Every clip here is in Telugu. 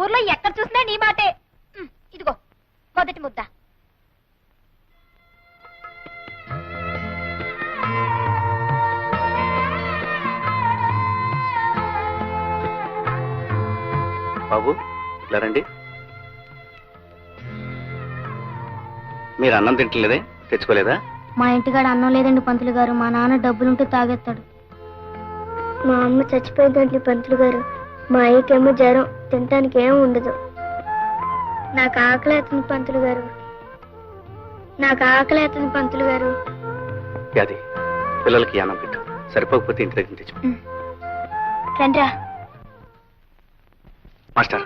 ఊర్లో ఎక్కడ చూసినా నీ మాటే. ఇదిగో మొదటి ముద్ద. బాబు ఇలా రండి. మీరు అన్నం తింటలేదే, తెచ్చుకోలేదా? మా ఇంటికాడ అన్నం లేదండి పంతులు గారు. మా నాన్న డబ్బులుంటే తాగేస్తాడు. మా అమ్మ చచ్చిపోయిందండి పంతులు గారు. మా అయ్యకేమో జ్వరం, తినటానికి ఏం ఉండదు. నాకు ఆకలి అవుతుంది పంతులు గారు. నాకు ఆకలి అవుతుంది పంతులు గారు. అది పిల్లలకి అన్నం పెట్టు, సరిపోకపోతే ఇంటి దగ్గర తెచ్చు. రండ్రా. మాస్టర్,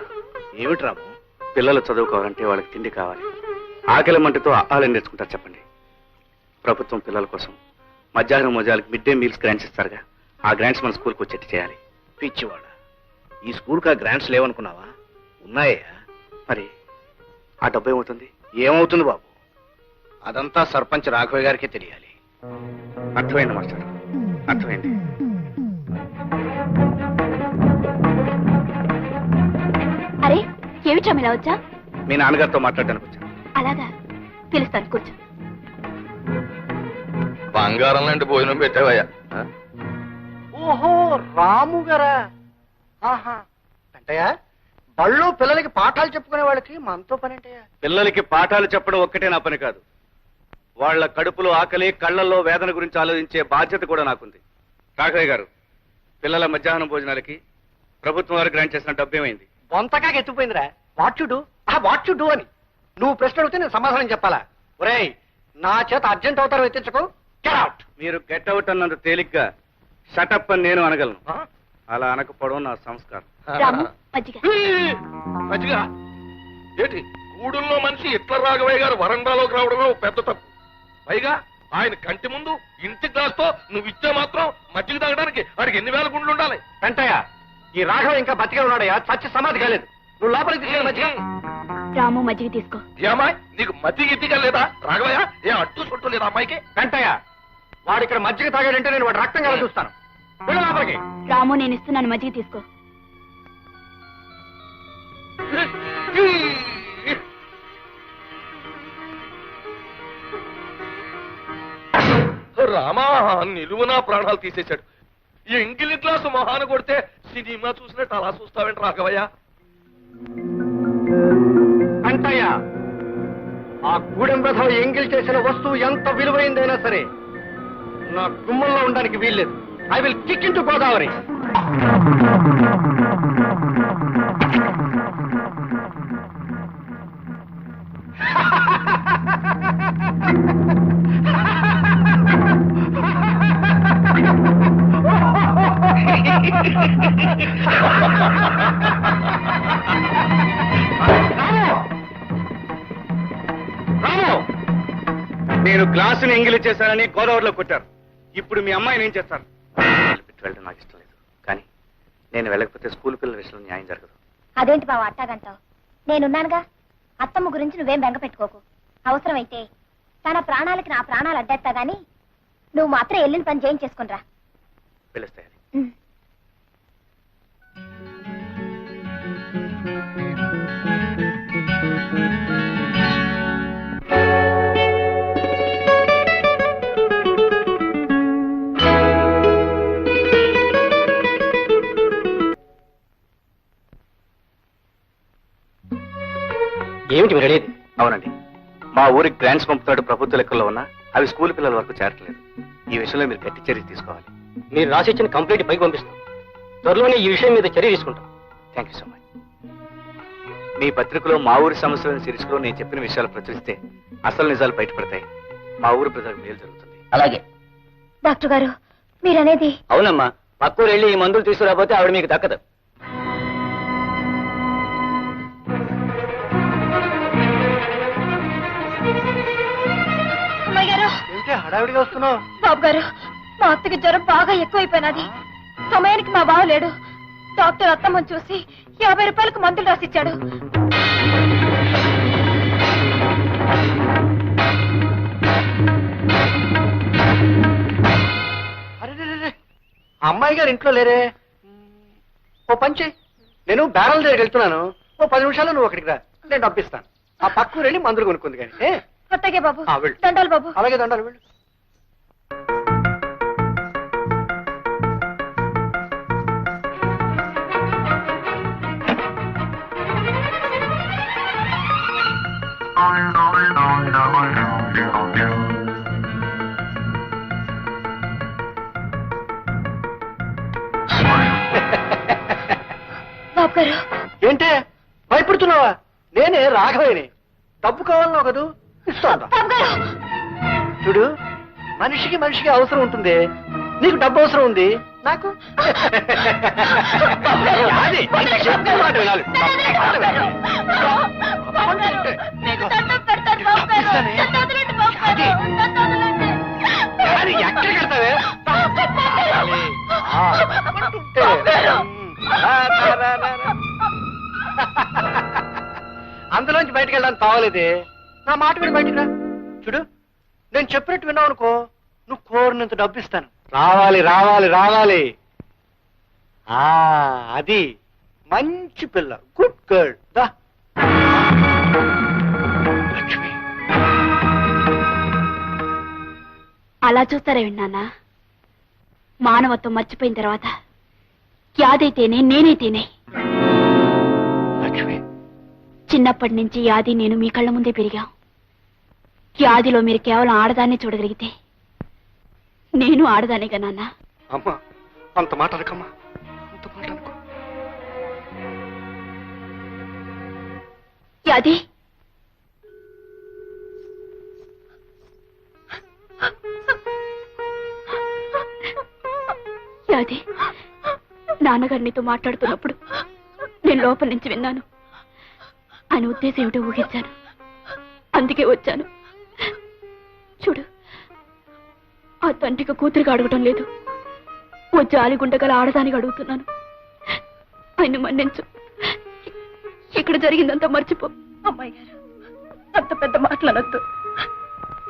ఏమిటి రాము? పిల్లలు చదువుకోవాలంటే వాళ్ళకి తిండి కావాలి. ఆకలి మంటతో ఆహారం నేర్చుకుంటారు చెప్పండి. ప్రభుత్వం పిల్లల కోసం మధ్యాహ్నం మోజాలకి మిడ్ డే మీల్స్ గ్రాంట్స్ ఇస్తారుగా, ఆ గ్రాంట్స్ మన స్కూల్కి వచ్చేట్టు చేయాలి. పిచ్చివాడ, ఈ స్కూల్కి ఆ గ్రాంట్స్ లేవనుకున్నావా? ఉన్నాయా? మరి ఆ డబ్బు ఏమవుతుంది? ఏమవుతుంది బాబు, అదంతా సర్పంచ్ రాఘవయ్య గారికే తెలియాలి. అర్థమైంది మాస్టర్, అర్థమైంది. అరే ఏమిటా ఇలా వచ్చా? మీ నాన్నగారితో మాట్లాడడానికి వచ్చాను. అలాగా, పిలుస్తాను, కూర్చో. బంగారం లాంటి భోజనం పెట్టావయ్యా. ఓహో, రాము గారా? ఆహా, అంటయ్యా బళ్ళు పిల్లలకి పాఠాలు చెప్పుకునే వాళ్ళకి మనతో పని అంటయ్యా. పిల్లలకి పాఠాలు చెప్పడం ఒక్కటే నా పని కాదు, వాళ్ళ కడుపులో ఆకలి, కళ్లల్లో వేదన గురించి ఆలోచించే బాధ్యత కూడా నాకుంది. రాఘవయ్య గారు, పిల్లల మధ్యాహ్నం భోజనాలకి ప్రభుత్వం వారు గ్రాంట్ చేసిన డబ్బు ఏమైంది? బొంతకాగా ఎత్తుపోయిందిరా. వాట్ యు డూ అని నువ్వు ప్రశ్న అడిగితే నేను సమాధానం చెప్పాలా? ఒరేయ్, నా చేత అర్జెంట్ అవుతారు ఎత్తించకు. Get out. మీరు గెట్ అవుట్ అన్నంత తేలిగ్గా షటప్ అని నేను అనగలను. అలా అనకపోవడం నా సంస్కారం. రాము, మజ్జిగ. మంచిగా ఏంటి, గూడుల్లో మనిషి ఇట్ల రాఘవయ్య గారు వరండాలోకి రావడమే ఓ పెద్ద తప్పు. పైగా ఆయన కంటి ముందు ఇంటి గ్లాస్తో నువ్వు ఇచ్చే మాత్రం మజ్జిగ తాగడానికి వాడికి ఎన్ని వేల గుండ్లు ఉండాలి? వెంటయ్య, ఈ రాఘవ ఇంకా బతికే ఉన్నాడయ్యా, చచ్చి సమాధి కాలేదు. నువ్వు లోపలికి తీసుకెళ్ళి మధ్య. రాము, మజ్జిగ తీసుకో. ఏమాయ్, నీకు మజ్జిగ ఇద్దిగా లేదా రాఘవయ్య? ఏ అడ్డు చుట్టూ లేదా అమ్మాయికి? వెంటయ్య, వాడు ఇక్కడ మజ్జిగ తాగాడంటే నేను వాడు రక్తం కల చూస్తాను. వెళ్ళు లోపలికి. రాము, నేను ఇస్తున్నాను, మజ్జిగ తీసుకో. రామా, నిలువునా ప్రాణాలు తీసేశాడు. ఈ ఎంగిలి గ్లాసు మొహాన కొడితే సినిమా చూసినట్టు అలా చూస్తావేంటి రాఘవయ్య? వెంటయ్య, ఆ గూడెం రథం ఎంగిల్ చేసిన వస్తువు ఎంత విలువైందైనా సరే నా గుమ్మంలో ఉండడానికి వీల్లేదు. I will kick in to Godavari. నేను గ్లాసుని ఎంగిలి చేశానని గోదావరిలో కొట్టారు. ఇప్పుడు మీ అమ్మాయిని ఏం చేస్తారు? వెళ్ళడం నాకు ఇష్టం లేదు, కానీ నేను వెళ్ళకపోతే స్కూల్ పిల్లల విషయంలో న్యాయం జరగదు. అదేంటి బావ అట్టాగంటావు? నేనున్నానుగా. అత్తమ్మ గురించి నువ్వేం బెంగ పెట్టుకోకు. అవసరమైతే తన ప్రాణాలకి నా ప్రాణాలు అడ్డేస్తా గాని నువ్వు మాత్రం వెళ్ళిన పని చేయించేసుకునిరా. పిలుస్తాయి. ఏమిటి మీరు అడిగేది? అవునండి, మా ఊరికి గ్రాంట్స్ పంపుతాడు ప్రభుత్వ లెక్కల్లో ఉన్నా అవి స్కూల్ పిల్లల వరకు చేరట్లేదు. ఈ విషయంలో మీరు గట్టి చర్య తీసుకోవాలి. మీరు రాసిచ్చిన కంప్లైంట్ పైకి పంపిస్తాం. త్వరలోనే ఈ విషయం మీద చర్య తీసుకుంటాం. Thank you so much. మీ పత్రికలో మా ఊరి సమస్యలను సిరీస్లో నేను చెప్పిన విషయాలు ప్రచురిస్తే అసలు నిజాలు బయటపడతాయి. మా ఊరి ప్రజలకు మేలు జరుగుతుంది. అలాగే డాక్టర్ గారు, మీరనేది? అవునమ్మా, పక్కూరు వెళ్ళి ఈ మందులు తీసుకురాకపోతే ఆవిడ మీకు దక్కదు. హడావిడిగా వస్తున్నావు? బాబు గారు, మా అత్తకి జ్వరం బాగా ఎక్కువైపోయినది. సమయానికి మా బావ లేడు. డాక్టర్ అత్తమ్మని చూసి 50 రూపాయలకు మందులు రాసిచ్చాడు. అరే, అమ్మాయి గారు ఇంట్లో లేరే? ఓ పంచి, నేను బ్యారల్ దగ్గరికి వెళ్తున్నాను. ఓ 10 నిమిషాల్లో నువ్వు అక్కడికి రా, నేను డబ్బిస్తాను. ఆ పక్కకు వెళ్ళి మందులు కొనుక్కుంది కానీ అత్తగే బాబు, వెళ్ళు. దండాలు బాబు. అలాగే దండాలు వెళ్ళు. బాబు గారు, ఏంటే భయపడుతున్నావా? నేనే రాఘవేని. డబ్బు కావాలన్నావు కదూ, ఇస్తాను. బాబు గారు. చూడు, మనిషికి అవసరం ఉంటుంది. నీకు డబ్బు అవసరం ఉంది, నాకు అది, చెప్పే మాట వినాలి. బాబు గారు, మీకు దండం పెడతాను బాబు గారు. నన్ను వదలండి బాబు గారు, నన్ను వదలండి. అది ఎక్కడికి వెళ్తావే? అందులోంచి బయటకు వెళ్ళడానికి తావలేదే. నా మాట విని బయటికి రా. చూడు, నేను చెప్పినట్టు విన్నావు అనుకో, నువ్వు కోరినంత డబ్బు ఇస్తాను. రావాలి రావాలి రావాలి. అది మంచి పిల్ల, గుడ్ గర్ల్. దా లక్ష్మి. అలా చూస్తారే నాన్న. మానవత్వం మర్చిపోయిన తర్వాత యాదైతేనే నేనైతేనే. లక్ష్మి, చిన్నప్పటి నుంచి యాది నేను మీ కళ్ళ ముందే పెరిగాం. యాదిలో మీరు కేవలం ఆడదాన్ని చూడగలిగితే నేను ఆడదానేగా నాన్న. అమ్మా, అంత మాట అనకమ్మా, అంత మాట అనుకో. యాది, యాది, నాన్నగారు నీతో మాట్లాడుతున్నప్పుడు నేను లోపల నుంచి విన్నాను. ఆయన ఉద్దేశం ఏమిటో ఊహించాను, అందుకే వచ్చాను. చూడు, ఆ తండ్రికి కూతురికి అడగటం లేదు, ఓ జాలిగుండగల ఆడదానికి అడుగుతున్నాను. ఆయన మన్నించు. ఇక్కడ జరిగిందంతా మర్చిపో. అమ్మాయి గారు, అంత పెద్ద మాటలనొద్దు.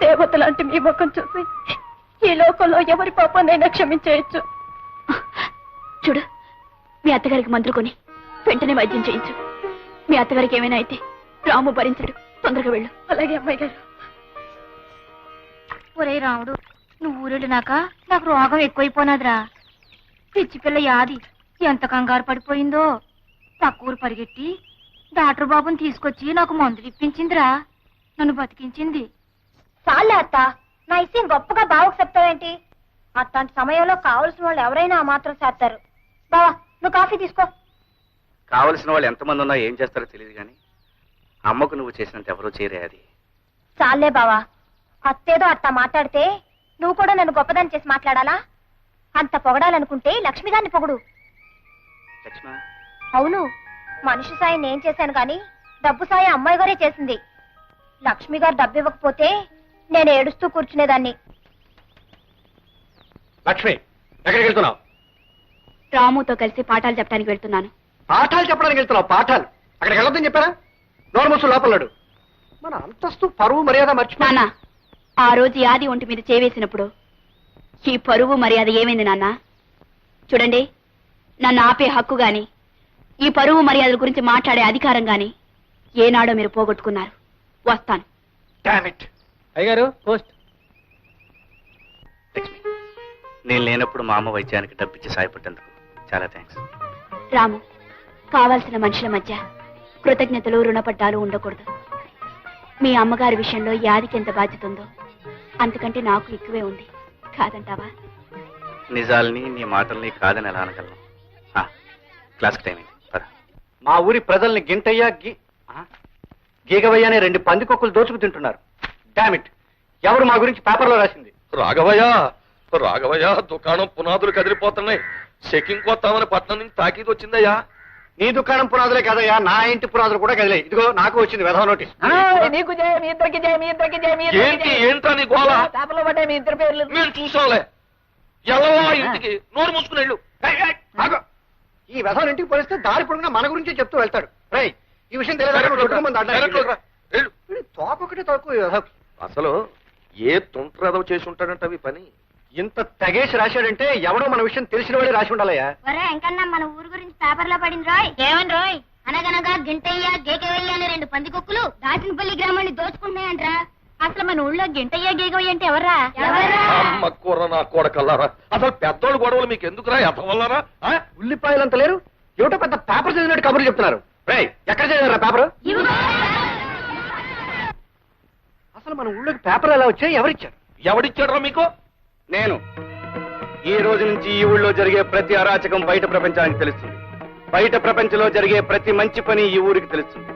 దేవత లాంటి మీ ముఖం చూసి ఈ లోకంలో ఎవరి పాపాన్నైనా క్షమించేయచ్చు. చూడు, మీ అత్తగారికి మందులు కొని వెంటనే వైద్యం చేయించు. మీ అత్తగారికి ఏమైనా అయితే రాము భరించడు. తొందరగా వెళ్ళు. అలాగే అమ్మాయి గారు. ఒరే రాముడు, నువ్వు ఊరెళ్ళినాక నాకు రోగం ఎక్కువైపోనాదిరా. పిచ్చి పిల్ల యాది ఎంత కంగారు పడిపోయిందో. పక్క ఊరు పరిగెట్టి డాక్టర్ బాబుని తీసుకొచ్చి నాకు మందులు ఇప్పించిందిరా. నన్ను బతికించింది. చాలే అత్త, నా ఇష్టం గొప్పగా బావకు చెప్తావేంటి? అట్లాంటి సమయంలో కావలసిన వాళ్ళు ఎవరైనా ఆ మాత్రం చేస్తారు. బావా, నువ్వు కాఫీ తీసుకో. కావలసిన వాళ్ళు ఎంతమంది ఉన్నా ఏం చేస్తారో తెలియదు కానీ అమ్మకు నువ్వు చేసినంత ఎవరో చేరే. అది చాలే బావా, అత్తేదో అట్లా మాట్లాడితే నువ్వు కూడా నన్ను గొప్పదాన్ని చేసి మాట్లాడాలా? అంత పొగడాలనుకుంటే లక్ష్మిగారిని పొగుడు. లక్ష్మ, అవును, మనిషి సాయం నేను చేశాను కానీ డబ్బు సాయం అమ్మాయి గారే చేసింది. లక్ష్మి గారు డబ్బు ఇవ్వకపోతే నేను ఏడుస్తూ కూర్చునేదాన్ని. లక్ష్మి, ఎక్కడికి వెళ్తున్నావు? రాముతో కలిసి పాఠాలు చెప్పడానికి వెళ్తున్నాను. పాఠాలు చెప్పడానికి వెళ్తున్నావు? పాఠాలు అక్కడికి వెళ్ళొద్దని చెప్పారా? నోరు మూసు లోపలడు. మన అంతస్తు పరువు మర్యాద మర్చిపో. నాన్న, ఆ రోజు యాది ఒంటి మీద చేవేసినప్పుడు ఈ పరువు మర్యాద ఏమైంది నాన్న? చూడండి, నన్ను ఆపే హక్కు గాని ఈ పరువు మర్యాదల గురించి మాట్లాడే అధికారం గాని ఏనాడో మీరు పోగొట్టుకున్నారు. వస్తాను. Damn it. అయ్యగారు, పోస్ట్. లక్ష్మి, నేను లేనప్పుడు మా అమ్మ వైద్యానికి డబ్బిచ్చి సాయపడ్డందుకు చాలా థ్యాంక్స్. రాము, కావాల్సిన మనుషుల మధ్య కృతజ్ఞతలు రుణపడ్డాలు ఉండకూడదు. మీ అమ్మగారి విషయంలో యాదికి ఎంత బాధ్యత ఉందో అంతకంటే నాకు ఎక్కువే ఉంది. కాదంటావా? నిజాల్ని నీ మాటల్ని కాదని ఎలా అనగలను? క్లాస్కి టైం అయింది, పద. మా ఊరి ప్రజల్ని గింటయ్యా గీగవయ్య అనే 2 పందికొక్కులు దోచుకు తింటున్నారు. Damn it. ఎవరు మా గురించి పేపర్లో రాసింది? రాఘవయ్య, దుకాణం పునాదులు కదిలిపోతున్నాయి. చెకింగ్ కొత్తామని పట్నం నుంచి తాకీదు వచ్చిందయ్యా. నీ దుకాణం పునాదులే కదయ్యా, నా ఇంటి పునాదులు కూడా కదిలే. ఇదిగో నాకు వచ్చింది వెధవ నోటీస్. నీకు జయ, మీ ఇద్దరికి జయ, మీ ఇద్దరికి జయ, మీ ఇద్దరికి ఏంటి జయ. ఏంట్రా నీ గోళ? పేపర్లో పడ్డాయి మీ ఇద్దరు పేర్లు. మేము చూసాంలే. ఎల్లవా ఇంటికి, నోరు మూసుకుని వెళ్ళు. ఏయ్, ఏయ్, ఆగు. ఈ వెధవ ఇంటికి పోలిస్తే దారి పొడుగునా మన గురించే చెప్తూ వెళ్తాడు. రై, ఈ విషయం డైరెక్ట్లోకి రా, వెళ్ళు. తోపొకటి తక్కువ ఈ వెధవకి. అసలు ఏ తుంట్రదవ చేసి ఉంటాడంట అవి పని. ఇంత తెగేసి రాశాడంటే ఎవడో మన విషయం తెలిసిన వాడే రాసి ఉండాలయ్యా. ఒరే ఎంకన్నా, మన ఊరు గురించి పేపర్లో పడింది రోయ్. ఏమని రోయ్? అనగనగా గింటయ్య గేకవయ్య అనే 2 పందికొక్కులు దాచినపల్లి గ్రామాన్ని దోచుకుంటున్నాయంట్రా. అసలు మన ఊళ్ళో గింటయ్య గేకవయ్య అంటే ఎవర్రా? అమ్మ కూర నా కొడకల్లారా, అసలు పెద్దోళ్ళు గొడవలు మీకు ఎందుకురా ఎత్తవల్లారా? ఉల్లిపాయలంత లేరు, ఏమిటో పెద్ద పేపర్ చదివినట్టు కబుర్లు చెప్తున్నారు. రేయ్, ఎక్కడ చదివారా పేపర్? అసలు మన ఊళ్ళోకి పేపర్లు ఎలా వచ్చాయి? ఎవరిచ్చారు? ఎవడిచ్చాడ్రా మీకు? నేను. ఈ రోజు నుంచి ఈ ఊళ్ళో జరిగే ప్రతి అరాచకం బయట ప్రపంచానికి తెలుస్తుంది. బయట ప్రపంచంలో జరిగే ప్రతి మంచి పని ఈ ఊరికి తెలుస్తుంది.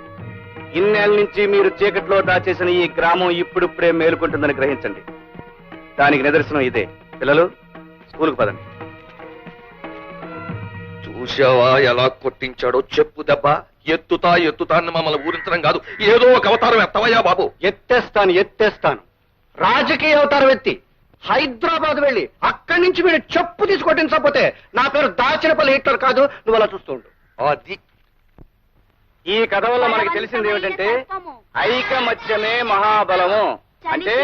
ఇన్నేళ్ళ నుంచి మీరు చీకట్లో దాచేసిన ఈ గ్రామం ఇప్పుడిప్పుడే మేలుకుంటుందని గ్రహించండి. దానికి నిదర్శనం ఇదే. పిల్లలు, స్కూల్కి పదండి. చూసావా ఎలా కొట్టించాడో? చెప్పు దెబ్బ. ఎత్తుతా అని మమ్మల్ని ఊరించడం కాదు, ఏదో ఒక అవతారం ఎత్తవయ్యా బాబు. ఎత్తేస్తాను. రాజకీయ అవతారం ఎత్తి హైదరాబాద్ వెళ్ళి అక్కడి నుంచి వీడు చెప్పు తీసుకొట్టించకపోతే నా పేరు దాచినపల్లి హిట్లర్ కాదు. నువ్వు అలా చూస్తూ ఉండు. అది ఈ కథ వల్ల మనకి తెలిసింది ఏమిటంటే ఐకమత్యమే మహాబలము. అంటే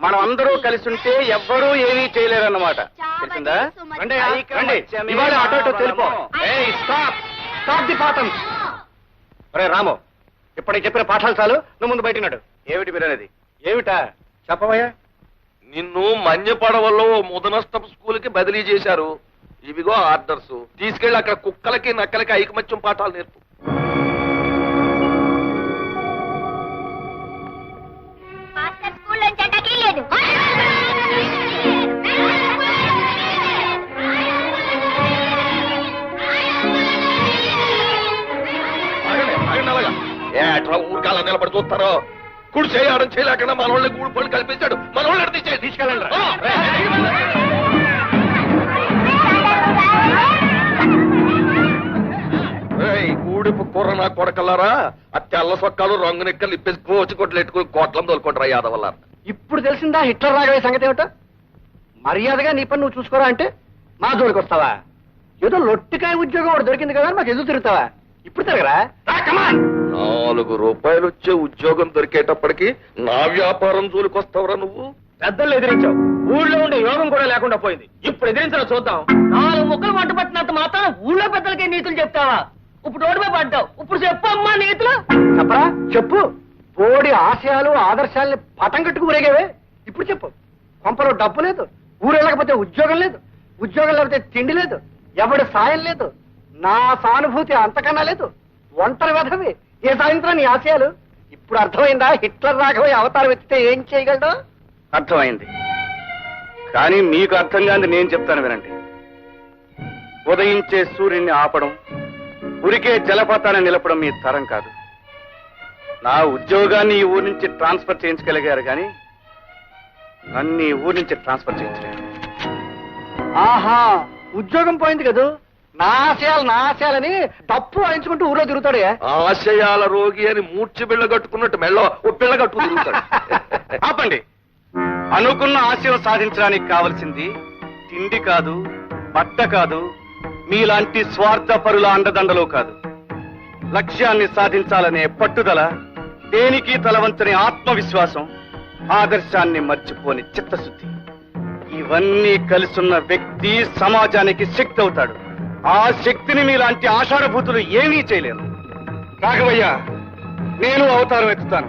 మనం అందరూ కలిసి ఉంటే ఎవ్వరూ ఏమీ చేయలేరన్నమాట. తెలిసిందా? రండి, ఇవాళ అటు ఇటు తెలిపో. స్టాప్ ది పాఠం. ఒరే రాము, ఇప్పటికి చెప్పిన పాఠాలు చాలు, నువ్వు ముందు బయటనాడు. ఏమిటి మీరనేది? ఏమిటా చెప్పవయ్యా? నిన్ను మన్యపడవలో ముదనష్టం స్కూల్ కి బదిలీ చేశారు. ఇవిగో ఆర్డర్స్. తీసుకెళ్లి అక్కడ కుక్కలకి నక్కలకి ఐకమత్యం పాఠాలు నేర్పు. స్కూల్లో చెడ్డకి లేదు. అలాగా ఏట్లా ఊరికాల నిలబడి చూస్తారో? కుడి చేయడం చేయలేకుండా మన వాళ్ళని గూడు పళ్ళు కల్పించాడు. మన వాళ్ళు తీసుకెళ్ళండి. గూడిపు కూర నా కొడకల్లారా, ఆ తెల్ల సొక్కాలు రంగు నిక్కలు ఇప్పేసి కోచి కొట్లు ఎట్టుకుని కోట్లం తోలుకుంటారా యాదవల్ల. ఇప్పుడు తెలిసిందా హిట్లర్ రాగవే సంగతి ఏమిటో? మర్యాదగా నీ పని నువ్వు చూసుకోరా అంటే మా జోలికి వస్తావా? ఏదో లొట్టికాయ ఉద్యోగం ఒకటి దొరికింది కదా మాకు ఎదురు తిరుగుతావా? ఇప్పుడు తిరగరా? 4 రూపాయలు వచ్చే ఉద్యోగం దొరికేటప్పటికి నా వ్యాపారం జోలికొస్తావురా నువ్వు? పెద్దలు ఎదిరించావు, ఊళ్ళో ఉండే యోగం కూడా లేకుండా పోయింది. ఇప్పుడు ఎదిరించడం చూద్దాం. 4 ముక్కలు వంట పట్టినంత మాత్రం ఊళ్ళో పెద్దలకే నీతులు చెప్తావా? ఇప్పుడు రోడ్డుపై పడ్డావు, ఇప్పుడు చెప్పు అమ్మా నీతులు. చెప్పరా? చెప్పు. బోడి ఆశయాలు ఆదర్శాలని పటం కట్టుకు ఊరేగేవే. ఇప్పుడు చెప్పు. కొంపలో డబ్బు లేదు, ఊరు వెళ్ళకపోతే ఉద్యోగం లేదు, ఉద్యోగం లేకపోతే తిండి లేదు, ఎవడి సాయం లేదు, నా సానుభూతి అంతకన్నా లేదు, ఒంటరి వెధవి. ఏ సాయంత్రం నీ ఆశయాలు? ఇప్పుడు అర్థమైందా హిట్లర్ రాఘవయ్య అవతారం ఎత్తితే ఏం చేయగలడు? అర్థమైంది. కానీ మీకు అర్థం కాని నేను చెప్తాను వినండి. ఉదయించే సూర్యుడిని ఆపడం, ఉరికే జలపాతాన్ని నిలపడం మీ తరం కాదు. నా ఉద్యోగాన్ని ఈ ఊరి నుంచి ట్రాన్స్ఫర్ చేయించగలిగారు కానీ నన్ను ఈ ఊరి నుంచి ట్రాన్స్ఫర్ చేయించలేరు. ఆహా, ఉద్యోగం పోయింది కదూ. నా ఆశయాలని తప్పు వాయించుకుంటూ ఊరో తిరుగుతాడు. ఆశయాల రోగి అని మూర్చి బిళ్ళ కట్టుకున్నట్టు మెళ్ళ ఓ పిల్ల కట్టుకు తిరుగుతాడు. ఆపండి. అనుకున్న ఆశయం సాధించడానికి కావలసింది తిండి కాదు, బట్ట కాదు, మీలాంటి స్వార్థపరుల అండదండలు కాదు. లక్ష్యాన్ని సాధించాలనే పట్టుదల, దేనికి తలవంచని ఆత్మవిశ్వాసం, ఆదర్శాన్ని మర్చిపోని చిత్తశుద్ధి, ఇవన్నీ కలిసున్న వ్యక్తి సమాజానికి శక్తి అవుతాడు. ఆ శక్తిని మీలాంటి ఆషాఢభూతులు ఏమీ చేయలేరు. రాఘవయ్య, నేను అవతారం ఎత్తుతాను.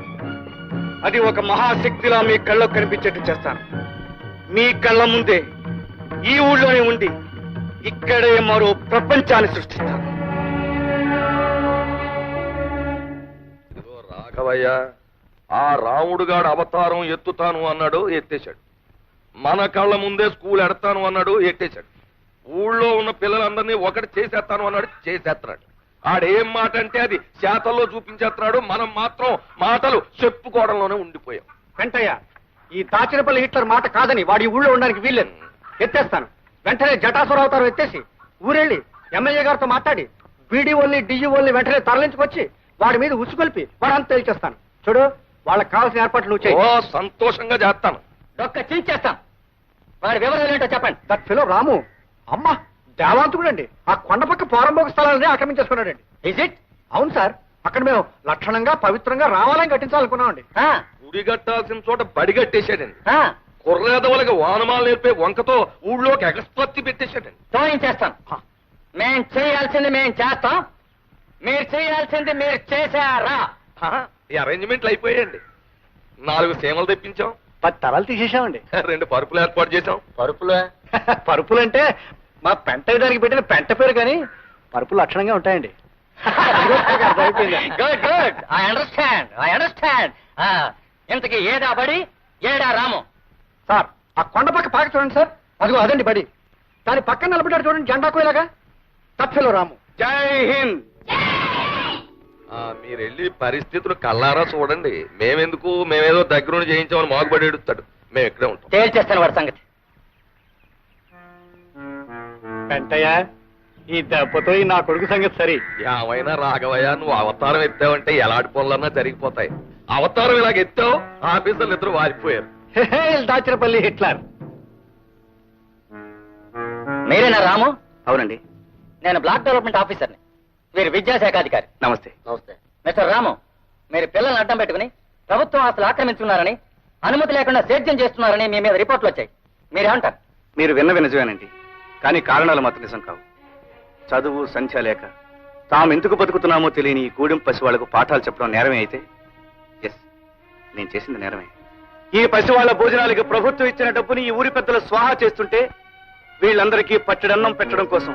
అది ఒక మహాశక్తిలా మీ కళ్ళకు కనిపించేట్టు చేస్తాను. మీ కళ్ళ ముందే ఈ ఊళ్ళోనే ఉండి ఇక్కడే మరో ప్రపంచాన్ని సృష్టిస్తాను. రాఘవయ్య, ఆ రాముడుగాడు అవతారం ఎత్తుతాను అన్నాడు, ఎత్తేశాడు. మన కళ్ళ ముందే స్కూల్ ఎడతాను అన్నాడు, ఎట్టేశాడు. ఊళ్ళో ఉన్న పిల్లలందరినీ ఒకటి చేసేస్తాను అన్నాడు, చేసేస్తున్నాడు. ఆడేం మాట అంటే అది శాతల్లో చూపించేస్తున్నాడు. మనం మాత్రం మాటలు చెప్పుకోవడంలోనే ఉండిపోయాం. వెంటయ్య, ఈ దాచినపల్లి హిట్లర్ మాట కాదని వాడి ఊళ్ళో ఉండడానికి వీల్లేదు. ఎత్తేస్తాను. వెంటనే జటాసుర అవతారం ఎత్తేసి ఊరెళ్ళి ఎమ్మెల్యే గారితో మాట్లాడి బీడీఓల్ని డిఈఓల్ని వెంటనే తరలించుకొచ్చి వాడి మీద ఉసుకొల్పి వాడంతా తేల్చేస్తాను. చూడు, వాళ్ళకి కావాల్సిన ఏర్పాట్లు నువ్వు చేయి. ఓ, సంతోషంగా చేస్తాను. డొక్క చీల్చేస్తాం. వాడి వివరాలు ఏంటో చెప్పండి. దట్ ఫెలో రాము అమ్మ దేవాంతుడండి. ఆ కొండ పక్క పోరంబోక స్థలాలని ఆక్రమించేసుకున్నాడండి. Is it? అవును సార్. అక్కడ మేము లక్షణంగా పవిత్రంగా రావాలని కట్టించాలనుకున్నామండి. గుడి కట్టాల్సిన చోట బడి కట్టేశాడండి. కుర్రేదవులకి వానమాలు నేర్పే వంకతో ఊళ్ళోకి ఎగస్పత్తి పెట్టేశాడండి. చేస్తాం. మేం చేయాల్సింది మేం చేస్తాం. మీరు చేయాల్సింది మీరు చేశారా? ఈ అరేంజ్మెంట్లు అయిపోయాయండి. 4 సీమలు తెప్పించాం, 10 తరాలు తీసేసామండి. 2 పరుపులు ఏర్పాటు చేశాం. పరుపులు పరుపులు అంటే మా పెంట దానికి పెట్టిన పెంట పేరు కానీ పరుపులు లక్షణంగా ఉంటాయండి. Good good, I understand. ఇంతకి ఏడా బడి, ఏడా రాము? సార్ ఆ కొండ పక్క పాక చూడండి సార్, అదిగో అదండి బడి. దాని పక్కన నిలబడ్డాడు చూడండి జెండా కోయలాగా, తప్పెలో రాము. జై హింద్. మీరు వెళ్ళి పరిస్థితులు కల్లారా చూడండి. మేమేదో దగ్గరుండి చేయించామని మాగుబడి ఎడుతాడు. మేము ఇక్కడే ఉంటాం. తేల్చేస్తాను వాడి సంగతి. పెంటయ్య, ఈ దెబ్బతో ఈ నా కొడుకు సంగతి సరి. ఏమైనా రాఘవయ్య, నువ్వు అవతారం ఎత్తావంటే ఎలాంటి పనులన్నా జరిగిపోతాయి. అవతారం ఇలాగ ఎత్తావు, ఆఫీసర్లు 2 వారిపోయారు. దాచిరపల్లి హిట్లర్. మీరేనా రాము? అవునండి. నేను బ్లాక్ డెవలప్మెంట్ ఆఫీసర్ని, వీరు విద్యాశాఖ అధికారి. నమస్తే. నమస్తే. మిస్టర్ రాము, మీరు పిల్లల్ని అడ్డం పెట్టుకుని ప్రభుత్వం ఆస్తులు ఆక్రమించుకున్నారని, అనుమతి లేకుండా సేద్యం చేస్తున్నారని మీ మీద రిపోర్ట్లు వచ్చాయి. మీరేమంటారు? మీరు విన్న నిజమేనండి, కానీ కారణాలు మాత్రం నిజం కావు. చదువు సంఖ్య లేక తాము ఎందుకు బతుకుతున్నామో తెలియని ఈ గూడెం పసి వాళ్లకు పాఠాలు చెప్పడం నేరమే అయితే, ఎస్, నేను చేసింది నేరమే. ఈ పసి వాళ్ల భోజనాలకి ప్రభుత్వం ఇచ్చిన డబ్బుని ఈ ఊరి పెద్దలు స్వాహా చేస్తుంటే వీళ్ళందరికీ పట్టెడన్నం పెట్టడం కోసం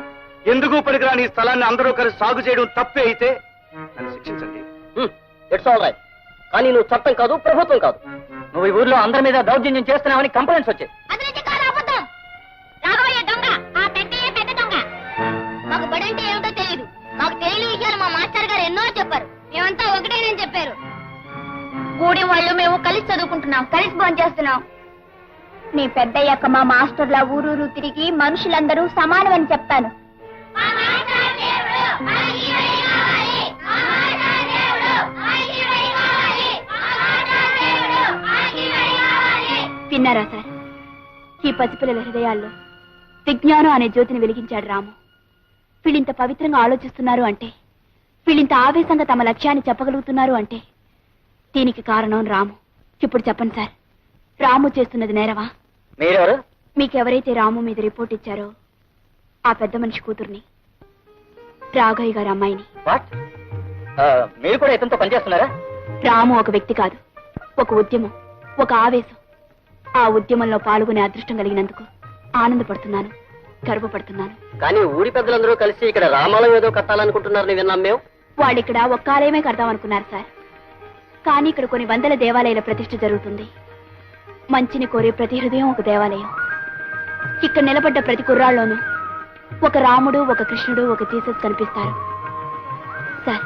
ఎందుకు పనికిరాని ఈ స్థలాన్ని అందరూ కలిసి సాగు చేయడం తప్పే అయితే నన్ను శిక్షించండి. It's all right. కానీ నువ్వు చట్టం కాదు, ప్రభుత్వం కాదు. నువ్వు ఈ ఊర్లో అందరి మీద దౌర్జన్యం చేస్తున్నావని కంప్లైంట్స్ వచ్చాయి. రాఘవయ్య దొంగ, ఆ పెద్దయ్య పెద్ద దొంగ. మాకు బడి అంటే ఏమిటో తెలియదు. మాకు తెలియని విషయాలు మా మాస్టర్ గారు ఎన్నో చెప్పారు. మేమంతా ఒకటేనని చెప్పారు. గూడి వాళ్ళు మేము కలిసి చదువుకుంటున్నాం, కలిసి భోంచేస్తున్నాం. నీ పెద్దయ్యాక మా మాస్టర్ల ఊరూరు తిరిగి మనుషులందరూ సమానమని చెప్తాను. విన్నారా సార్? ఈ పసిపిల్లల హృదయాల్లో విజ్ఞానం అనే జ్యోతిని వెలిగించాడు రాము. వీళ్ళింత పవిత్రంగా ఆలోచిస్తున్నారు అంటే, వీళ్ళింత ఆవేశంగా తమ లక్ష్యాన్ని చెప్పగలుగుతున్నారు అంటే దీనికి కారణం రాము. ఇప్పుడు చెప్పండి సార్, రాము చేస్తున్నది నేరవా? మీరెవరు? మీకెవరైతే రాము మీద రిపోర్ట్ ఇచ్చారో ఆ పెద్ద మనిషి కూతుర్ని, రాఘయ్య గారి అమ్మాయిని. వాట్? మీరు కూడా ఇతనితో పనిచేస్తున్నారా? రాము ఒక వ్యక్తి కాదు, ఒక ఉద్యమం, ఒక ఆవేశం. ఆ ఉద్యమంలో పాల్గొనే అదృష్టం కలిగినందుకు ఆనందపడుతున్నాను, గర్వపడుతున్నాను. కానీ ఊరి పెద్దలందరూ కలిసి ఇక్కడ రామాలయం ఏదో కట్టాలనుకుంటున్నారని విన్నాం మేము. వాళ్ళిక్కడ ఒక్క ఆలయమే కడదామనుకున్నారు సార్. కానీ ఇక్కడ కొన్ని వందల దేవాలయాల ప్రతిష్ఠ జరుగుతుంది. మంచిని కోరే ప్రతి హృదయం ఒక దేవాలయం. ఇక్కడ నిలబడ్డ ప్రతి కుర్రాళ్ళలోనూ ఒక రాముడు, ఒక కృష్ణుడు, ఒక జీసస్ కనిపిస్తారు. సార్,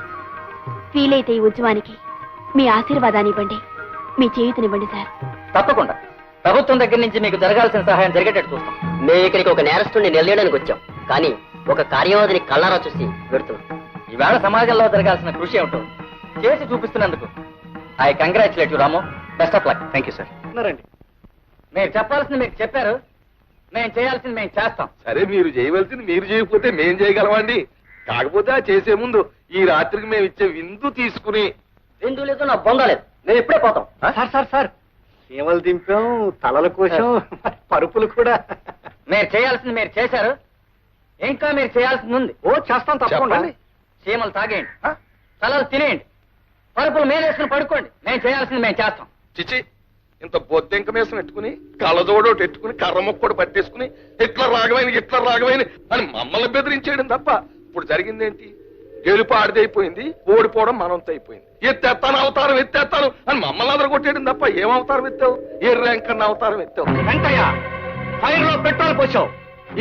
వీలైతే ఈ ఉద్యమానికి మీ ఆశీర్వాదాన్ని ఇవ్వండి, మీ చేయూతనివ్వండి సార్. తప్పకుండా ప్రభుత్వం దగ్గర నుంచి మీకు జరగాల్సిన సహాయం జరిగేటట్టు చూస్తాం. మేము ఇక్కడికి ఒక నేరస్తుడిని నిలయడానికి వచ్చాం, కానీ ఒక కార్యవాదిని కళ్ళారా చూసి పెడుతున్నాం. ఈవేళ సమాజంలో జరగాల్సిన కృషి ఏమిటో చేసి చూపిస్తున్నందుకు I congratulate you Ramu. Best of luck. Thank you sir. మీరు చెప్పాల్సింది మీరు చెప్పారు, మేము చేయాల్సింది మేము చేస్తాం. సరే, మీరు చేయవలసింది మీరు చేయకపోతే మేం చేయగలమండి. కాకపోతే ఆ చేసే ముందు ఈ రాత్రికి మేము ఇచ్చే విందు తీసుకుని. విందు లేదు, నా బొంద లేదు, మేము ఇప్పుడే పోతాం. సార్ సీమలు దింపాం, తలల కోసం పరుపులు కూడా. మీరు చేయాల్సింది మీరు చేశారు, ఇంకా మీరు చేయాల్సింది ఉంది. ఓ చేస్తాం తప్పకుండా. చెప్పండి. చీమలు తాగేయండి, తలలు తినేయండి, పరుపులు మీద వేసుకుని పడుకోండి. మేము చేయాల్సింది మేము చేస్తాం. చిచి, ఇంత బొద్దెంక మీసం పెట్టుకుని కళ్ళజోడోటి ఎట్టుకుని కర్ర మొక్కడు పట్టేసుకుని ఇట్లా రాగమైన అని మమ్మల్ని బెదిరించేయడం తప్ప ఇప్పుడు జరిగిందేంటి? గెలుపు ఆడిదైపోయింది, ఓడిపోవడం మనంత అయిపోయింది. ఎత్తేస్తాను అని మమ్మల్ని అదర కొట్టేయడం తప్ప ఏం అవతారం ఎత్తావు? ఏ ర్యాంక్ అన్న అవతారం ఎత్తావు? వెంకయ్య, ఫైర్ లో పెట్రోల్ పోసావు.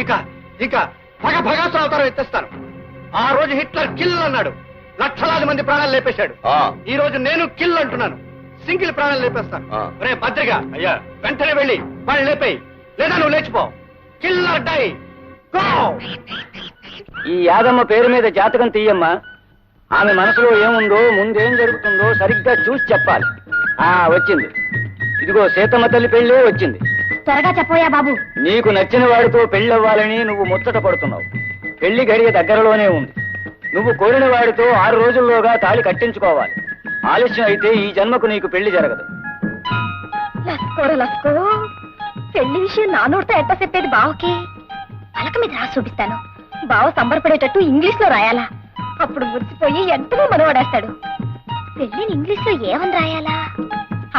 ఇక భగభగాసు అవతారం ఎత్తేస్తాను. ఆ రోజు హిట్లర్ కిల్ అన్నాడు, లక్షలాది మంది ప్రాణాలు లేపేశాడు. ఈ రోజు నేను కిల్ అంటున్నాను, సింగిల్ ప్రాణాలు లేపేస్తాను. రే భద్రిగా, అయ్యా వెంటనే వెళ్ళి వాళ్ళు లేపేయి, లేదా నువ్వు లేచిపో. Killer die, go. ఈ యాదమ్మ పేరు మీద జాతకం తీయమ్మా. ఆమె మనసులో ఏముందో, ముందేం జరుగుతుందో సరిగ్గా చూసి చెప్పాలి. వచ్చింది, ఇదిగో సీతమ్మ తల్లి పెళ్ళే వచ్చింది. త్వరగా చెప్పోయా బాబు. నీకు నచ్చిన వాడితో పెళ్ళవ్వాలని నువ్వు ముచ్చట పడుతున్నావు. పెళ్లి గడియ దగ్గరలోనే ఉంది. నువ్వు కోరిన వాడితో 6 రోజుల్లోగా తాళి కట్టించుకోవాలి. ఆలస్యం అయితే ఈ జన్మకు నీకు పెళ్లి జరగదు. లస్కో, పెళ్లి విషయం నా నోటితో ఎట్ట చెప్పేది బావకి? పలక మీద రాసి చూపిస్తాను. బావ సంబరపడేటట్టు ఇంగ్లీష్ లో రాయాలా? అప్పుడు మురిసిపోయి ఎంతలో మనవాడేస్తాడు. పెళ్ళిని ఇంగ్లీష్ లో ఏమని రాయాలా?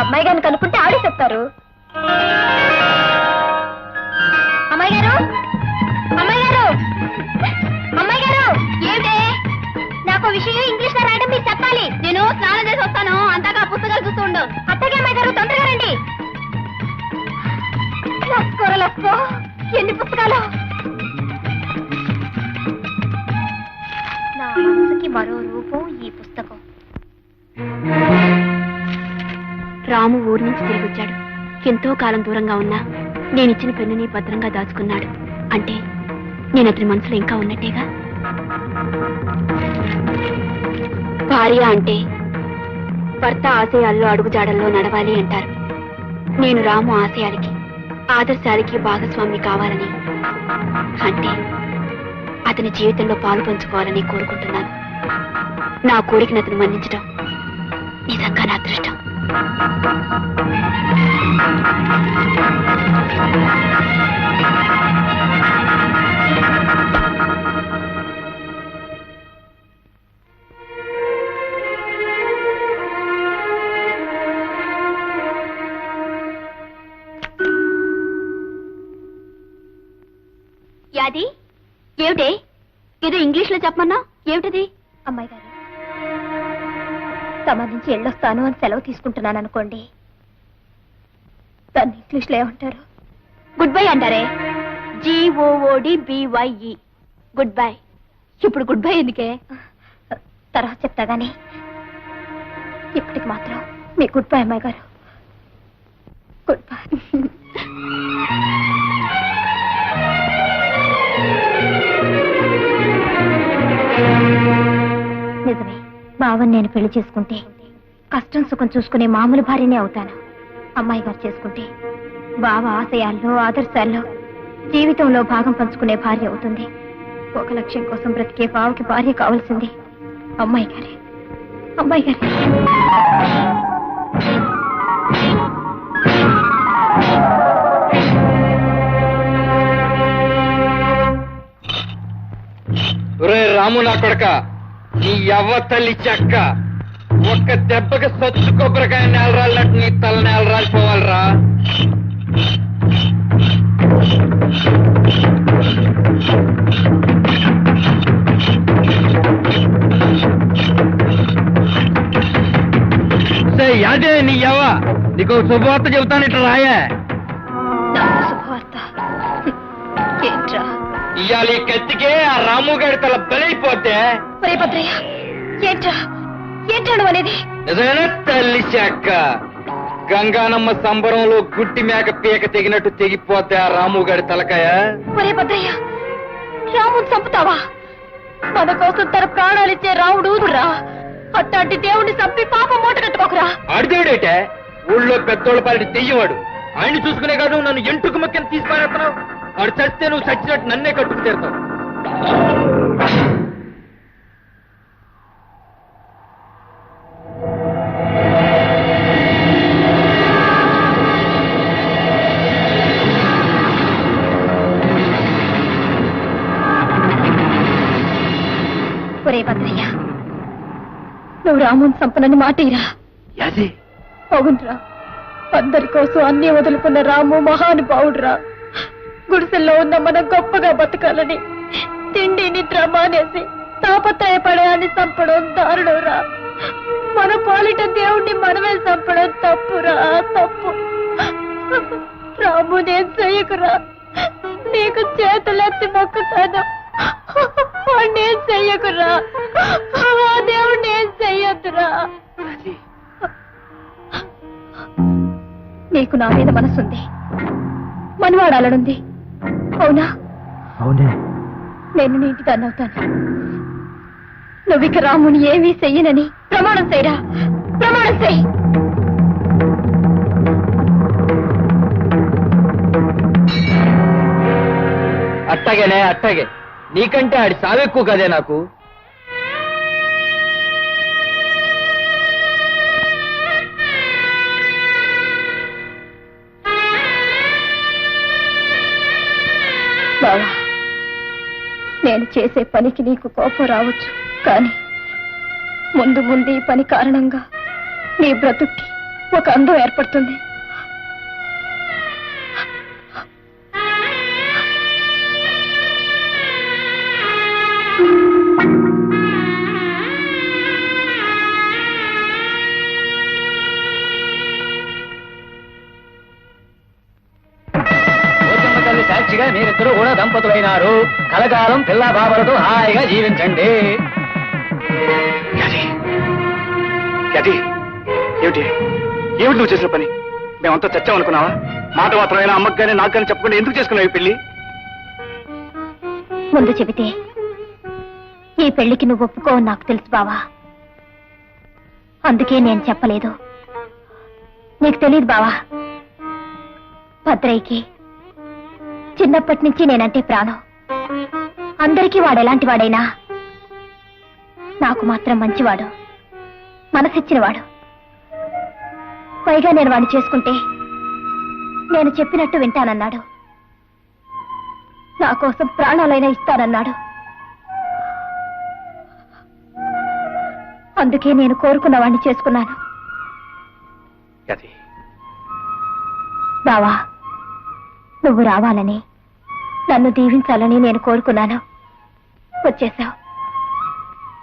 అమ్మాయి గారిని కనుక్కుంటే ఆడే చెప్తారు. అమ్మాయి గారు, అమ్మాయి గారు, అమ్మాయి గారు, ఏమిటే? నాకు విషయం ఇంగ్లీష్ లో రాయడం మీరు చెప్పాలి. నేను స్నానం చేసి వస్తాను, అంతగా పుస్తకాలు చూస్తూ ఉండు. అత్తగా అమ్మాయి గారు తొందరగా రండి. లస్కోర లస్కో, ఎన్ని పుస్తకాలు! నా మనసుకి మరో రూపం ఈ పుస్తకం. రాము ఊరి నుంచి తిరిగి వచ్చాడు. ఎంతో కాలం దూరంగా ఉన్నా నేనిచ్చిన పెన్నుని భద్రంగా దాచుకున్నాడు. అంటే నేను అతని మనసులో ఇంకా ఉన్నట్టేగా. భార్య అంటే భర్త ఆశయాల్లో అడుగుజాడల్లో నడవాలి అంటారు. నేను రాము ఆశయాలకి ఆదర్శాలకి భాగస్వామి కావాలని, అంటే అతని జీవితంలో పాలు పంచుకోవాలని కోరుకుంటున్నాను. నా కోరికను అతను మన్నించడం నిజంగా నా అదృష్టం. యాది, ఏమిటే? ఏదో ఇంగ్లీష్ లో చెప్పమన్నా, ఏమిటది? అమ్మాయి గారు, సంబంధించి వెళ్ళొస్తాను అని సెలవు తీసుకుంటున్నాను అనుకోండి, దాన్ని ఇంగ్లీష్ లో ఏమంటారు? గుడ్ బై అంటారే. GOODBYE, good bye. ఇప్పుడు గుడ్ బై ఎందుకే? తర్వాత చెప్తా గానీ ఇప్పటికి మాత్రం మీ గుడ్ బై అమ్మాయి గారు. Good bye. నిజమే, బావని నేను పెళ్లి చేసుకుంటే కష్టం సుఖం చూసుకునే మామూలు భార్యనే అవుతాను. అమ్మాయి గారు చేసుకుంటే బావ ఆశయాల్లో ఆదర్శాల్లో జీవితంలో భాగం పంచుకునే భార్య అవుతుంది. ఒక లక్ష్యం కోసం బ్రతికే బావకి భార్య కావాల్సింది అమ్మాయి గారే. అమ్మాయి గారే. రాము నా కొడక, నీ యవ్వ తల్లి చెక్క, ఒక్క దెబ్బకి సత్తు కొబ్బరికాయ నేలరాలినట్టు నీ తల నేలరాలిపోవాలరా. యాదే నీ యవ్వ, నీకు శుభవార్త చెబుతాను, ఇట్లా రాయా. శుభవార్త ఏంట్రా? ఇవాళ ఈ కత్తికే ఆ రాము గారి తల బలైపోతే. ఒరే భద్రయ్య, ఏంట్రా ఏంటాడు అనేది? నిజమేనా తల్లి చెక్క? గంగానమ్మ సంబరంలో గుట్టి మేక పీక తెగినట్టు తెగిపోతే ఆ రాము గారి తలకాయ. ఒరే భద్రయ్య, రాముని చంపుతావా? మన కోసం తన ప్రాణాలిచ్చే రాముడు రా. అట్లాంటి దేవుడిని చంపి పాప మూట కట్టుకోకురా. ఆడిదేవుడేటే ఊళ్ళో పెద్దోళ్ళ పాలిటి తెయ్యవాడు. ఆయన చూసుకునే కాదు నన్ను ఎంటుకు మక్కని తీసుకునేస్తున్నావు. ఆడు చస్తే నువ్వు చచ్చినట్టు నన్నే కట్టుకు తీరుతావు. ఒరే భద్రయ్య, నువ్వు రాముని చంపనని మాటేరా. అవునరా, అందరి కోసం అన్ని వదులుకున్న రాము మహానుభావుడురా. గుడిసెల్లో ఉన్న మనం గొప్పగా బతకాలని తిండి నిద్ర మానేసి తాపత్రయపడేయాన్ని చంపడం దారుణంరా. మన పాలిట దేవుణ్ణి మనమే చంపడం తప్పురా, తప్పు. రాము నేను చెయ్యకురా, నీకు చేతులెత్తి మొక్కుతాను. నేను చెయ్యకురా, ఆ దేవుణ్ణి ఏం చెయ్యొద్దురా. నీకు నా మీద మనసుంది, మనవాడాలనుంది, అవునా? అవునే. నేను నీ ఇంటి దాన్ని అవుతాను. నువ్విక రాముని ఏమీ చెయ్యనని ప్రమాణం చేయరా, ప్రమాణం చెయ్యి. అట్టాగేనే, అట్టాగే. నీకంటే ఆడి సావెక్కువ కదే నాకు. బావా, నేను చేసే పనికి నీకు కోపం రావచ్చు, కానీ ముందు ముందు ఈ పని కారణంగా నీ బ్రతుక్కి ఒక అందం ఏర్పడుతుంది. పోచమ్మ తల్లి సాక్షిగా మీరిద్దరూ కూడా దంపతులైనారు. కలకాలం పిల్ల బాబలతో హాయిగా జీవించండి. యాది, యాది, ఏమిటి ఏమిటి నువ్వు చేసిన పని? మేమంతా చచ్చామనుకున్నావా? మాట మాత్రమైనా అమ్మకు కానీ నాకు కానీ చెప్పకుండా ఎందుకు చేసుకున్నావు ఈ పెళ్లి? ముందు చెబితే ఈ పెళ్లికి నువ్వు ఒప్పుకోవని నాకు తెలుసు బావా. అందుకే నేను చెప్పలేదు. నీకు తెలియదు బావా, భద్రయ్యకి చిన్నప్పటి నుంచి నేనంటే ప్రాణం. అందరికీ వాడు ఎలాంటి వాడైనా నాకు మాత్రం మంచివాడు, మనసిచ్చినవాడు. పైగా నేను వాడిని చేసుకుంటే నేను చెప్పినట్టు వింటానన్నాడు. నా కోసం ప్రాణాలైనా ఇస్తానన్నాడు. అందుకే నేను కోరుకున్న వాడిని చేసుకున్నాను. యాది, బావా, నువ్వు రావాలని నన్ను దీవించాలని నేను కోరుకున్నాను. వచ్చేసావు.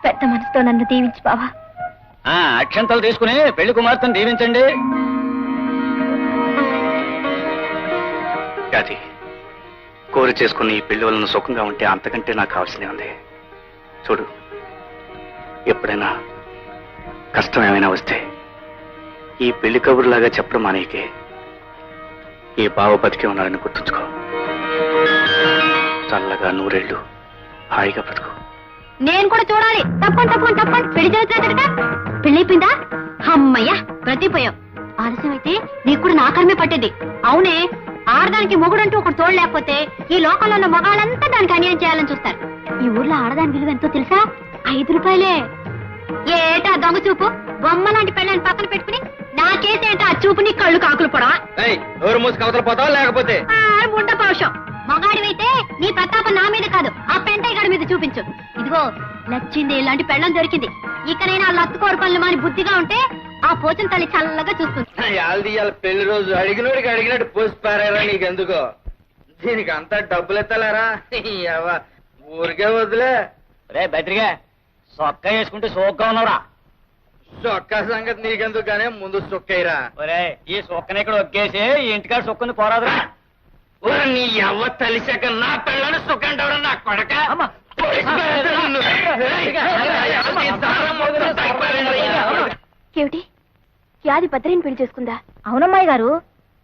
పెద్ద మనసుతో నన్ను దీవించు బావా. అక్షంతలు తీసుకుని పెళ్లి కుమార్తెను దీవించండి. యాది, కోరి చేసుకుని ఈ పెళ్లి వలన సుఖంగా ఉంటే అంతకంటే నాకు కావాల్సిందే ఉంది. చూడు, ఎప్పుడైనా కష్టం ఏమైనా వస్తే ఈ పెళ్లి కబురులాగా చెప్పడం మానేకే. ఈ బావ బతికే ఉన్నాడని గుర్తుంచుకో. చల్లగా నూరేళ్లు హాయిగా బ్రతుకు. నేను కూడా చూడాలి. తప్పని పెళ్లి చదువుతున్నా. పెళ్ళైపోయిందా? అమ్మయ్యా, బ్రతిపోయావు. ఆలస్యం అయితే నీకు కూడా నాకరమే పట్టేది. అవునే, ఆడదానికి మొగుడంటూ ఒకటి తోడు లేకపోతే ఈ లోకంలో ఉన్న మగాళ్ళంతా దానికి అన్యాయం చేయాలని చూస్తారు. ఈ ఊర్లో ఆడదాని విలువ ఎంతో తెలుసా? 5 రూపాయలే. ఏటా దొంగ చూపు? బొమ్మ లాంటి పెళ్ళని పక్కన పెట్టుకుని నా కేసేంటో ఆ చూపు నీ కళ్ళు కాకులు పడవా? నోరు మూసి కవతలు పోతావా లేకపోతే? ముండ పౌషం. మగాడివైతే నీ ప్రతాపం నా మీద కాదు, ఆ పెంటయ్య గారి మీద చూపించు. ఇదిగో, నచ్చింది, ఇలాంటి పెళ్ళం దొరికింది. ఇకనైనా లత్తుకోరు పనులు మాని బుద్ధిగా ఉంటే ఆ పోచన తల్లి చల్లగా చూస్తుంది. పెళ్లి రోజు అడిగినోడికి అడిగినట్టు పోసి పారారా నీకెందుకో? దీనికి అంతా డబ్బులు ఎత్తలేరా? ఊరికే వదిలే. రే బెదిరిగా, సొక్క వేసుకుంటే సోగ్గా ఉన్నావురా. సొక్క సంగతి నీకెందుకు గానే ముందు సొక్కయ్యరా. ఒరే, ఈ సొక్కని ఇక్కడ ఒక్కేసి ఇంటికాడ సొక్కని పోరాదురా. నీ ఎవ్వ తలిసాక నా పిల్లని సొక్క అంటావురా నా కొడక. ఏమిటి, యాది భద్రయ్యని పెళ్లి చేసుకుందా? అవునమ్మాయి గారు,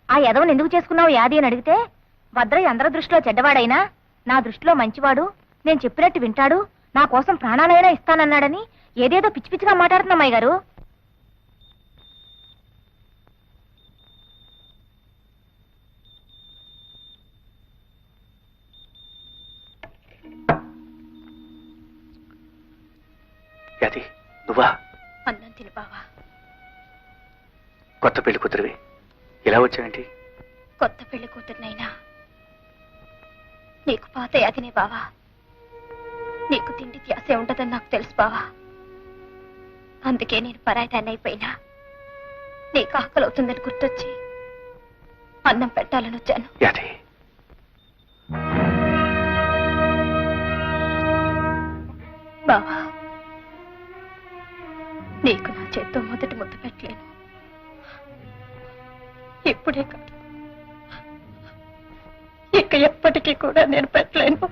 ఆ యదవని ఎందుకు చేసుకున్నావు యాది అని అడిగితే, భద్రయ్య అందరి దృష్టిలో చెడ్డవాడైనా నా దృష్టిలో మంచివాడు, నేను చెప్పినట్టు వింటాడు, నా కోసం ప్రాణాలైనా ఇస్తానన్నాడని ఏదేదో పిచ్చి పిచ్చిగా మాట్లాడుతున్నా అమ్మాయి గారు. యాది, నువ్వా? అన్నం తిని బావా. కొత్త పెళ్లి కూతురివి, ఇలా వచ్చావేంటి? కొత్త పెళ్లి కూతుర్నైనా నీకు పాత యాదినే బావా. నీకు తిండి ధ్యాసే ఉండదని నాకు తెలుసు బావా. అందుకే నేను పరాయిదాన్ని అయిపోయినా నీకు ఆకలి అవుతుందని గుర్తొచ్చి అన్నం పెట్టాలని వచ్చాను. యాది, బావా, నీకు నా చేత్తో మొదటి ముద్దు పెట్టలేను. ఇప్పుడే కాదు, ఇక ఎప్పటికీ కూడా నేను పెట్టలేను.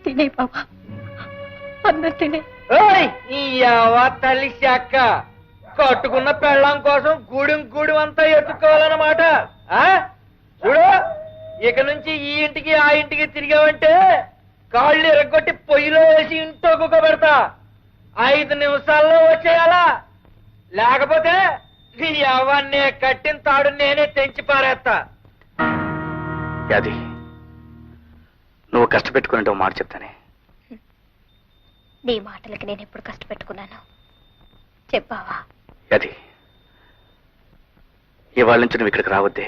తినే బాబా, అన్న తినే. తల్లి శాఖ కట్టుకున్న పెళ్ళం కోసం గూడెం అంతా ఎత్తుకోవాలన్నమాట. చూడు, ఇక నుంచి ఈ ఇంటికి ఆ ఇంటికి తిరిగావంటే కాళ్ళు ఎరగొట్టి పొయ్యిలో వేసి ఇంట్లో కుక్క పెడతా. 5 నిమిషాల్లో వచ్చేయాలా, లేకపోతే నీ అవన్నీ కట్టిన తాడు నేనే తెంచి పారేస్తా. యాది, నువ్వు కష్టపెట్టుకుని మాట చెప్తానే. నీ మాటలకి నేను ఎప్పుడు కష్టపెట్టుకున్నాను చెప్పావా? యాది, ఇవాళ నుంచి నువ్వు ఇక్కడికి రావద్దే.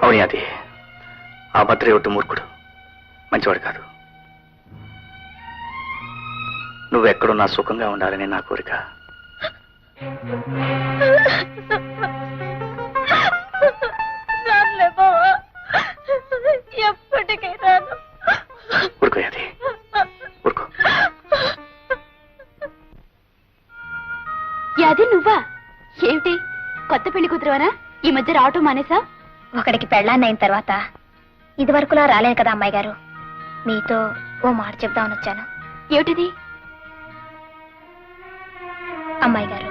అవును అది ఆ భద్రే ఒట్టు మూర్ఖుడు, మంచివాడు కాదు. నువ్వెక్కడున్నా సుఖంగా ఉండాలని నా కోరిక. ఎప్పటికీ రాను. ఊరుకో అది, ఊరుకో. యాది నువ్వా? ఏమిటి కొత్త పెళ్లి కూతురువనా? ఈ మధ్య రావటం మానేసా? ఒకడికి పెళ్ళాన్నైన తర్వాత ఇదివరకులా రాలేదు కదా అమ్మాయి గారు. మీతో ఓ మాట చెప్దామని వచ్చాను. ఏమిటిది? అమ్మాయి గారు,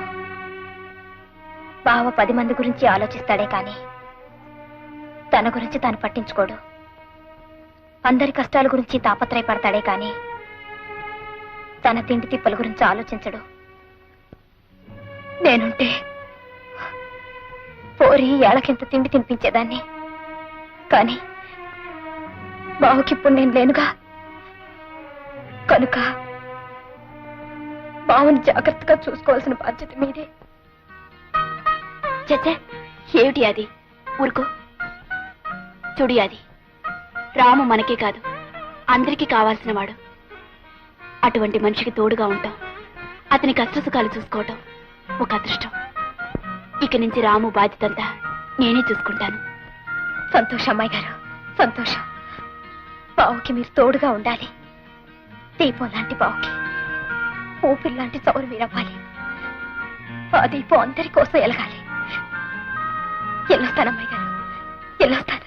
బావ 10 మంది గురించి ఆలోచిస్తాడే కానీ తన గురించి తాను పట్టించుకోడు. అందరి కష్టాల గురించి తాపత్రయపడతాడే కానీ తన తిండి తిప్పల గురించి ఆలోచించడు. నేనుంటే పోరి ఏళ్ళకింత తిండి తినిపించేదాన్ని, కానీ బావకిప్పుడు నేను లేనుగా. కనుక బావని జాగ్రత్తగా చూసుకోవాల్సిన బాధ్యత మీదే. చచ్చా, ఏమిటి అది? ఊరుకో. చూడు అది, రాము మనకే కాదు అందరికీ కావాల్సిన వాడు. అటువంటి మనిషికి తోడుగా ఉంటాం, అతని కష్టసుఖాలు చూసుకోవటం ఒక అదృష్టం. ఇక నుంచి రాము బాధ్యతంతా నేనే చూసుకుంటాను. సంతోషం అమ్మాయి గారు, సంతోషం. బావుకి మీరు తోడుగా ఉండాలి. దీపం లాంటి బావుకి ఊపిరి లాంటి చౌరు మీరవ్వాలి. ఆ దీపం అందరి కోసం ఎలగాలి. వెళ్ళొస్తాను అమ్మాయి గారు, వెళ్ళొస్తాను.